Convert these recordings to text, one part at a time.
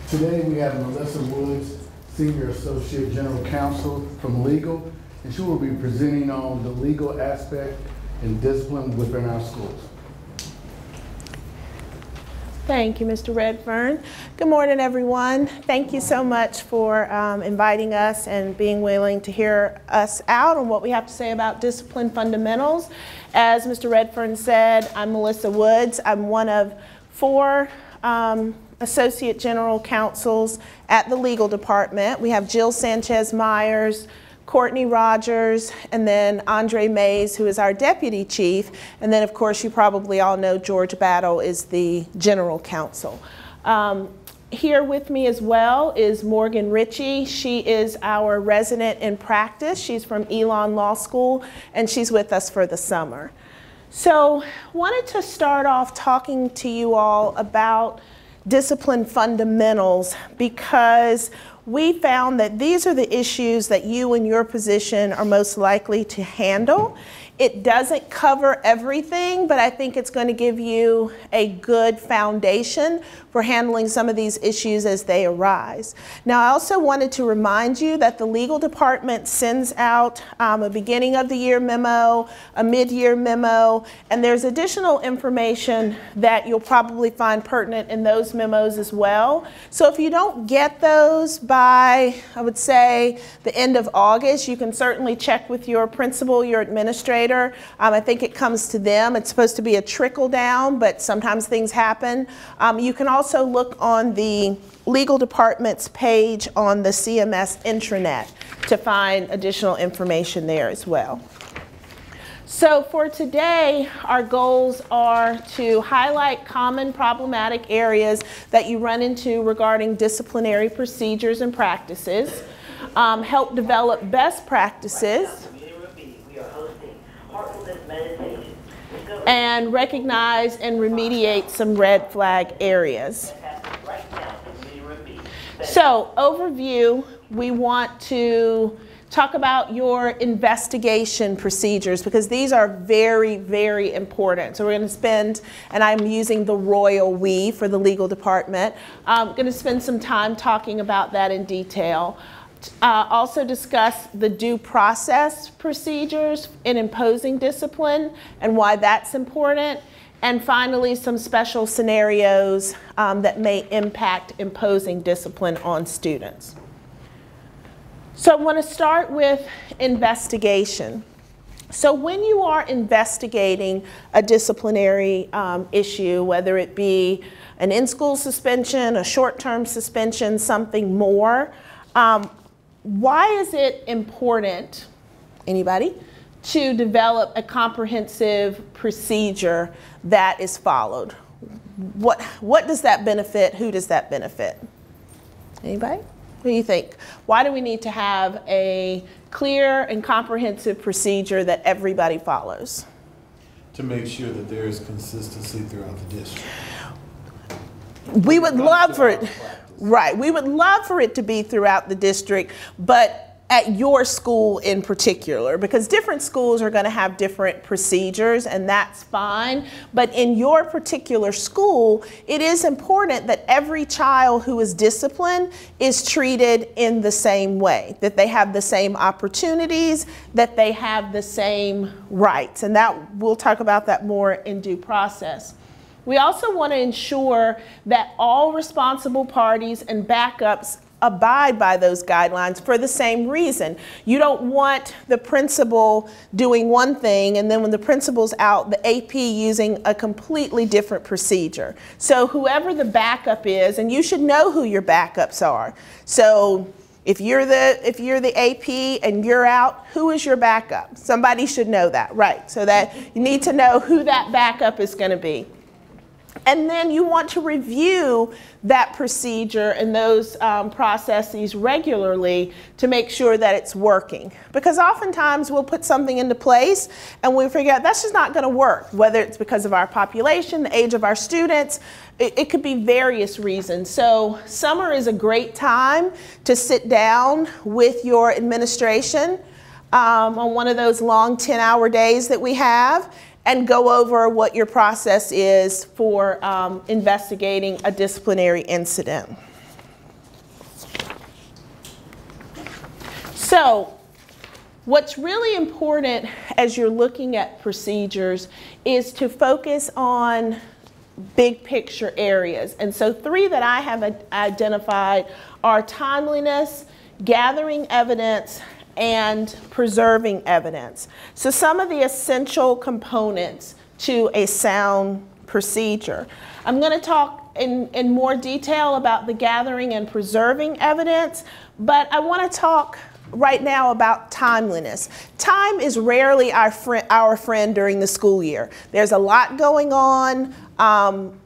Today we have Melissa Woods, Senior Associate General Counsel from Legal, and she will be presenting on the legal aspect and discipline within our schools. Thank you, Mr. Redfern. Good morning, everyone. Thank you so much for inviting us and being willing to hear us out on what we have to say about discipline fundamentals. As Mr. Redfern said, I'm Melissa Woods. I'm one of 4 Associate General Counsels at the Legal Department. We have Jill Sanchez-Myers, Courtney Rogers, and then Andre Mays, who is our Deputy Chief. And then, of course, you probably all know George Battle is the General Counsel. Here with me as well is Morgan Ritchie. She is our resident in practice. She's from Elon Law School, and she's with us for the summer. So, wanted to start off talking to you all about discipline fundamentals because we found that these are the issues that you in your position are most likely to handle. It doesn't cover everything, but I think it's going to give you a good foundation for handling some of these issues as they arise. Now, I also wanted to remind you that the legal department sends out a beginning of the year memo, a mid-year memo, and there's additional information that you'll probably find pertinent in those memos as well. So if you don't get those by, I would say, the end of August, you can certainly check with your principal, your administrator. I think it comes to them. It's supposed to be a trickle down, but sometimes things happen. You can also look on the legal department's page on the CMS intranet to find additional information there as well. So for today, our goals are to highlight common problematic areas that you run into regarding disciplinary procedures and practices, help develop best practices, and recognize and remediate some red flag areas. So, overview, we want to talk about your investigation procedures because these are very, very important. So we're going to spend, and I'm using the royal we for the legal department, I'm going to spend some time talking about that in detail. Also discuss the due process procedures in imposing discipline and why that's important. And finally, some special scenarios that may impact imposing discipline on students. So I want to start with investigation. So when you are investigating a disciplinary issue, whether it be an in-school suspension, a short-term suspension, something more, why is it important, anybody, to develop a comprehensive procedure that is followed? What does that benefit? Who does that benefit? Anybody? What do you think? Why do we need to have a clear and comprehensive procedure that everybody follows? To make sure that there is consistency throughout the district. We would love for it. Right, we would love for it to be throughout the district, but at your school in particular, because different schools are going to have different procedures, and that's fine. But in your particular school, it is important that every child who is disciplined is treated in the same way, that they have the same opportunities, that they have the same rights. And that we'll talk about that more in due process. We also want to ensure that all responsible parties and backups abide by those guidelines for the same reason. You don't want the principal doing one thing and then when the principal's out, the AP using a completely different procedure. So whoever the backup is, and you should know who your backups are. So if you're the AP and you're out, who is your backup? Somebody should know that, right? So that you need to know who that backup is going to be. And then you want to review that procedure and those processes regularly to make sure that it's working. Because oftentimes we'll put something into place and we figure out that's just not going to work, whether it's because of our population, the age of our students. It could be various reasons. So summer is a great time to sit down with your administration on one of those long 10-hour days that we have and go over what your process is for investigating a disciplinary incident. So what's really important as you're looking at procedures is to focus on big picture areas. And so 3 that I have identified are timeliness, gathering evidence, and preserving evidence. So some of the essential components to a sound procedure. I'm going to talk in more detail about the gathering and preserving evidence, but I want to talk right now about timeliness. Time is rarely our friend during the school year. There's a lot going on.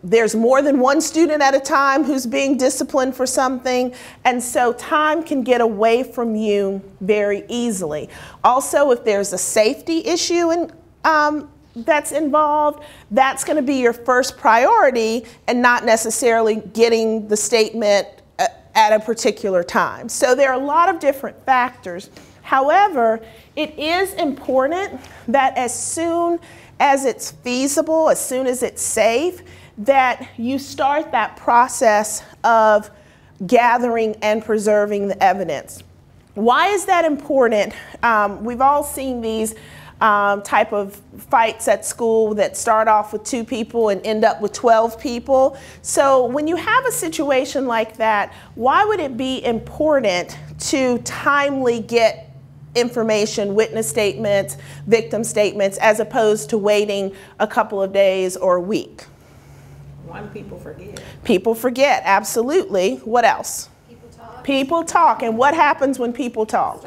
There's more than one student at a time who's being disciplined for something, and so time can get away from you very easily. Also, if there's a safety issue that's involved, that's going to be your first priority and not necessarily getting the statement at a particular time. So there are a lot of different factors. However, it is important that as soon as it's feasible, as soon as it's safe, that you start that process of gathering and preserving the evidence. Why is that important? We've all seen these type of fights at school that start off with 2 people and end up with 12 people. So when you have a situation like that, why would it be important to timely get information, witness statements, victim statements, as opposed to waiting a couple of days or a week? One, people forget. People forget, absolutely. What else? People talk. People talk. And what happens when people talk?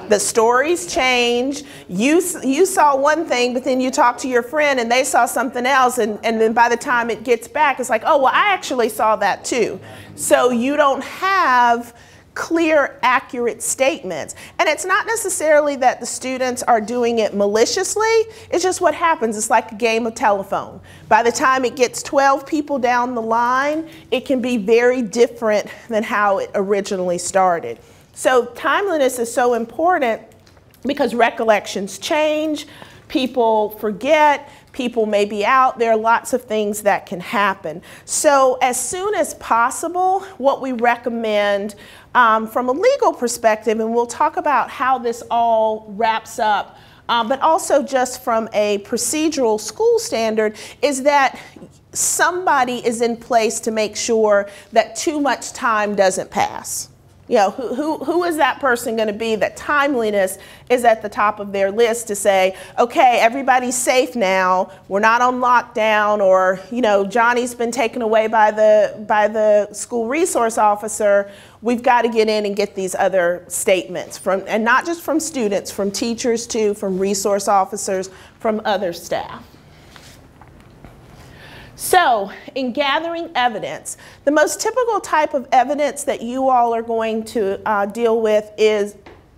The stories change. You saw one thing, but then you talk to your friend and they saw something else, and then by the time it gets back, it's like, oh, well, I actually saw that too. So you don't have clear, accurate statements. And it's not necessarily that the students are doing it maliciously. It's just what happens. It's like a game of telephone. By the time it gets 12 people down the line, it can be very different than how it originally started. So timeliness is so important because recollections change, people forget, people may be out, there are lots of things that can happen. So as soon as possible, what we recommend from a legal perspective, and we'll talk about how this all wraps up, but also just from a procedural school standard, is that somebody is in place to make sure that too much time doesn't pass. You know, who is that person going to be that timeliness is at the top of their list to say, okay, everybody's safe now, we're not on lockdown, or, you know, Johnny's been taken away by the school resource officer, we've got to get in and get these other statements from, and not just from students, from teachers too, from resource officers, from other staff. So, in gathering evidence, the most typical type of evidence that you all are going to deal with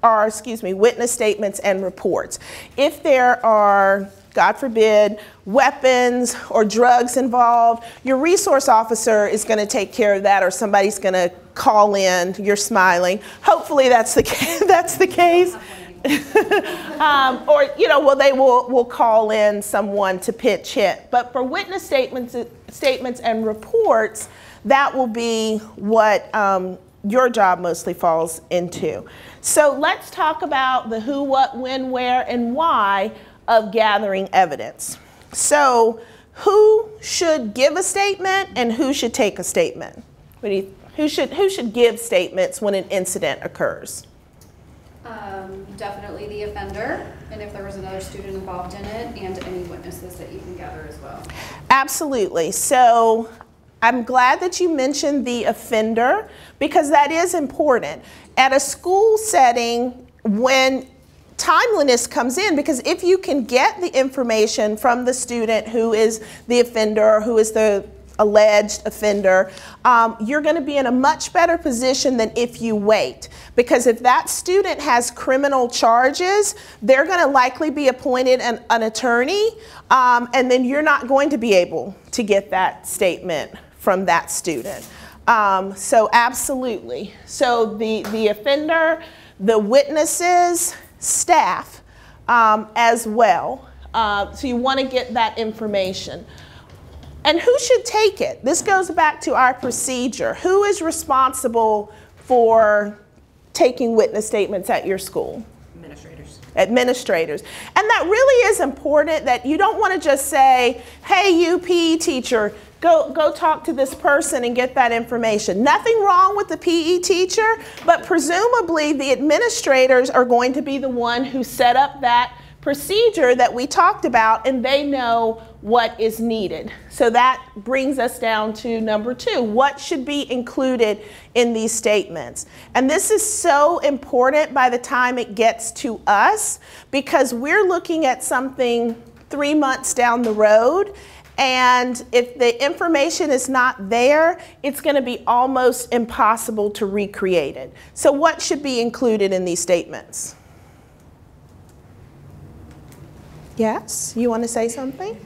are witness statements and reports. If there are, God forbid, weapons or drugs involved, your resource officer is going to take care of that, or somebody's going to call in. You're smiling. Hopefully that's the case. That's the case. Or, you know, well, they will call in someone to pitch hit. But for witness statements and reports, that will be what your job mostly falls into. So let's talk about the who, what, when, where, and why of gathering evidence. So who should give a statement and who should take a statement? Who should give statements when an incident occurs? Definitely the offender, and if there was another student involved in it, and any witnesses that you can gather as well. Absolutely. So I'm glad that you mentioned the offender, because that is important. At a school setting, when timeliness comes in, because if you can get the information from the student who is the offender, or who is the alleged offender, you're going to be in a much better position than if you wait. Because if that student has criminal charges, they're going to likely be appointed an attorney, and then you're not going to be able to get that statement from that student. So absolutely. So the offender, the witnesses, staff as well. So you want to get that information. And who should take it? This goes back to our procedure. Who is responsible for taking witness statements at your school? Administrators. Administrators. And that really is important, that you don't want to just say, hey, you PE teacher, go talk to this person and get that information. Nothing wrong with the PE teacher, but presumably the administrators are going to be the one who set up that procedure that we talked about, and they know what is needed. So that brings us down to number 2. What should be included in these statements? And this is so important by the time it gets to us, because we're looking at something 3 months down the road, and if the information is not there, it's going to be almost impossible to recreate it. So what should be included in these statements? Yes, you want to say something?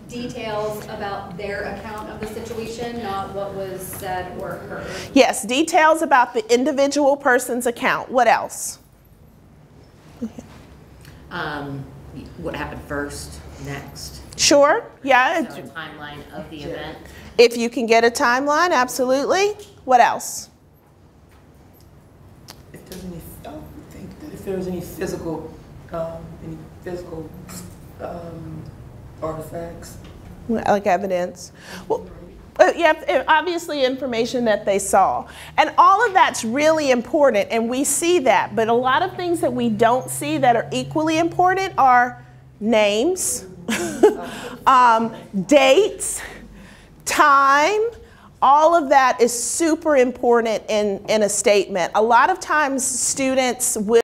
Details about their account of the situation, not what was said or heard. Yes, details about the individual person's account. What else? What happened first, next? Sure, yeah. So a timeline of the event. If you can get a timeline, absolutely. What else? If there's any physical artifacts. Like evidence. Well, yeah, obviously information that they saw. And all of that's really important, and we see that. But a lot of things that we don't see that are equally important are names, dates, time. All of that is super important in a statement. A lot of times students will